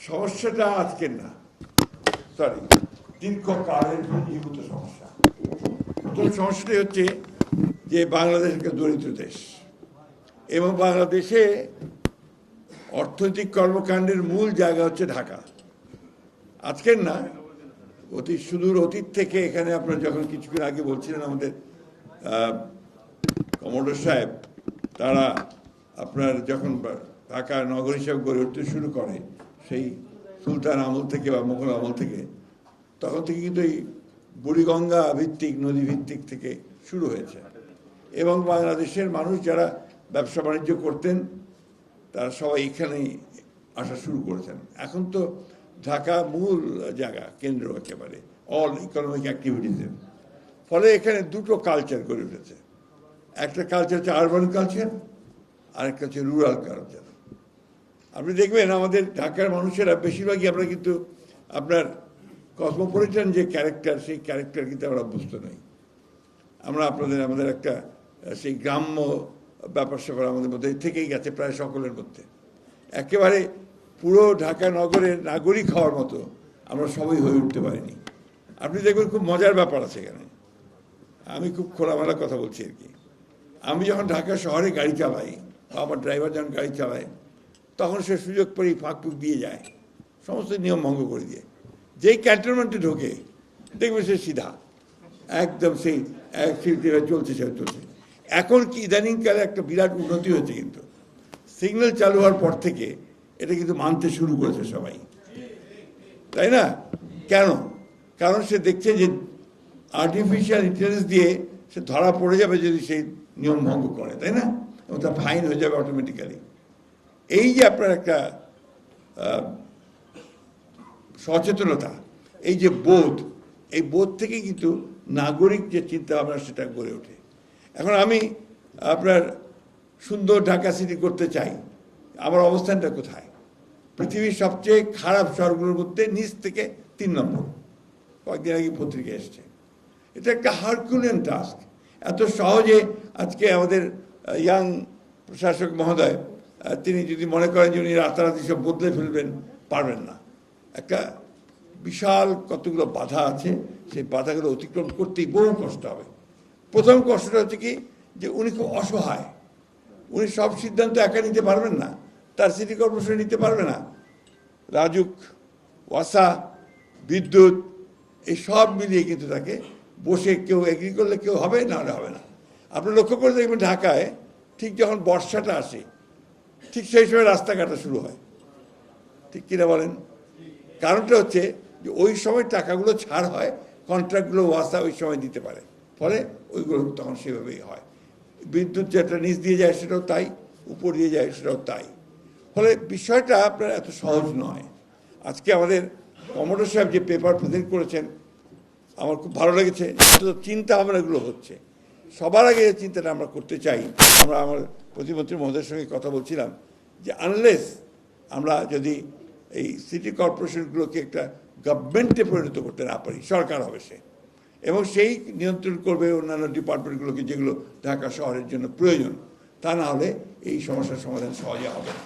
সমস্যাটা আজকের না, সরি, দীর্ঘকালের পুঁজিভূত সমস্যা। প্রথম সমস্যাটি হচ্ছে যে বাংলাদেশ একটা দরিদ্র দেশ এবং বাংলাদেশে অর্থনৈতিক কর্মকাণ্ডের মূল জায়গা হচ্ছে ঢাকা। আজকের না, অতি সুদূর অতীত থেকে এখানে আপনারা যখন কিছুক্ষণ আগে বলছিলেন আমাদের কমোডর সাহেব, তারা আপনার যখন ঢাকা নগর হিসাবে গড়ে উঠতে শুরু করে সেই সুলতান আমল থেকে বা মুঘল আমল থেকে, তখন থেকে কিন্তু এই বুড়িগঙ্গা ভিত্তিক নদী ভিত্তিক থেকে শুরু হয়েছে এবং বাংলাদেশের মানুষ যারা ব্যবসা বাণিজ্য করতেন তারা সবাই এখানেই আসা শুরু করেছেন। এখন তো ঢাকা মূল জায়গা, কেন্দ্র একেবারে অল ইকোনমিক অ্যাক্টিভিটিসের। ফলে এখানে দুটো কালচার গড়ে উঠেছে। একটা কালচার হচ্ছে আরবান কালচার, আরেকটা হচ্ছে রুরাল কালচার। আপনি দেখবেন আমাদের ঢাকার মানুষেরা বেশিরভাগই আমরা কিন্তু আপনার কসমোপলিটান যে ক্যারেক্টার, সেই ক্যারেক্টার কিন্তু আমরা অভ্যস্ত নই। আমরা আমাদের একটা সেই গ্রাম্য ব্যাপার স্যাপার আমাদের মধ্যে থেকেই গেছে প্রায় সকলের মধ্যে। একেবারে পুরো ঢাকা নগরের নাগরিক হওয়ার মতো আমরা সবাই হয়ে উঠতে পারিনি। আপনি দেখবেন খুব মজার ব্যাপার আছে এখানে। আমি খুব খোলামেলা কথা বলছি আর কি। আমি যখন ঢাকা শহরে গাড়ি চালাই, আমার ড্রাইভার যখন গাড়ি চালায়, তখন সে সুযোগ পেলেই ফাঁক দিয়ে যায়, সমস্ত নিয়ম ভঙ্গ করে দিয়ে। যেই ক্যান্টনমেন্টে ঢোকে দেখবে সে সিধা একদম সেই এক ফিল্ডে চলছে। এখন কি ইদানিংকালে একটা বিরাট উন্নতি হয়েছে, কিন্তু সিগন্যাল চালু হওয়ার পর থেকে এটা কিন্তু মানতে শুরু করেছে সবাই, তাই না? কেন? কারণ সে দেখছে যে আর্টিফিশিয়াল ইন্টেলিজেন্স দিয়ে সে ধরা পড়ে যাবে যদি সেই নিয়ম ভঙ্গ করে, তাই না? এবং তার ফাইন হয়ে যাবে অটোমেটিক্যালি। এই যে আপনার একটা সচেতনতা, এই যে বোধ, এই বোধ থেকে কিন্তু নাগরিক যে চিন্তা ভাবনা সেটা গড়ে ওঠে। এখন আমি আপনার সুন্দর ঢাকা সিটি করতে চাই, আমার অবস্থানটা কোথায়? পৃথিবীর সবচেয়ে খারাপ শহরগুলোর মধ্যে নিচ থেকে 3 নম্বর। কয়েকদিন আগে পত্রিকা এসছে। এটা একটা হারকুলিয়ান টাস্ক। এত সহজে আজকে আমাদের ইয়াং প্রশাসক মহোদয় তিনি যদি মনে করেন যে উনি রাতারাতি সব বদলে ফেলবেন, পারবেন না। একটা বিশাল কতগুলো বাধা আছে, সেই বাধাগুলো অতিক্রম করতেই বহু কষ্ট হবে। প্রথম কষ্টটা হচ্ছে কি, যে উনি খুব অসহায়। উনি সব সিদ্ধান্ত একা নিতে পারবেন না, তার সিটি কর্পোরেশন নিতে পারবে না। রাজুক, ওয়াসা, বিদ্যুৎ, এই সব মিলিয়ে কিন্তু তাকে বসে কেউ এগ্রি করলে কেউ হবে, না হলে হবে না। আপনি লক্ষ্য করে দেখবেন ঢাকায় ঠিক যখন বর্ষাটা আসে ঠিক সেই সময় রাস্তা কাটা শুরু হয়, ঠিক কিনা বলেন? কারণটা হচ্ছে যে ওই সময় টাকাগুলো ছাড় হয়, কন্ট্রাক্টগুলো ওয়াসা ওই সময় দিতে পারে, ফলে ওইগুলো তখন সেভাবেই হয়। বিদ্যুৎ যেটা নিচ দিয়ে যায় সেটাও তাই, উপর দিয়ে যায় সেটাও তাই। ফলে বিষয়টা আপনার এত সহজ নয়। আজকে আমাদের কমোডর সাহেব যে পেপার প্রেজেন্ট করেছেন আমার খুব ভালো লেগেছে। চিন্তা ভাবনাগুলো হচ্ছে, সবার আগে যে চিন্তাটা আমরা করতে চাই, আমার প্রতিমন্ত্রী মহোদয়ের সঙ্গে কথা বলছিলাম যে আনলেস আমরা যদি এই সিটি কর্পোরেশনগুলোকে একটা গভর্নমেন্টে পরিণত করতে না পারি, সরকার হবে সে, এবং সেই নিয়ন্ত্রণ করবে অন্যান্য ডিপার্টমেন্টগুলোকে যেগুলো ঢাকা শহরের জন্য প্রয়োজন, তা না হলে এই সমস্যার সমাধান সহজে হবে না।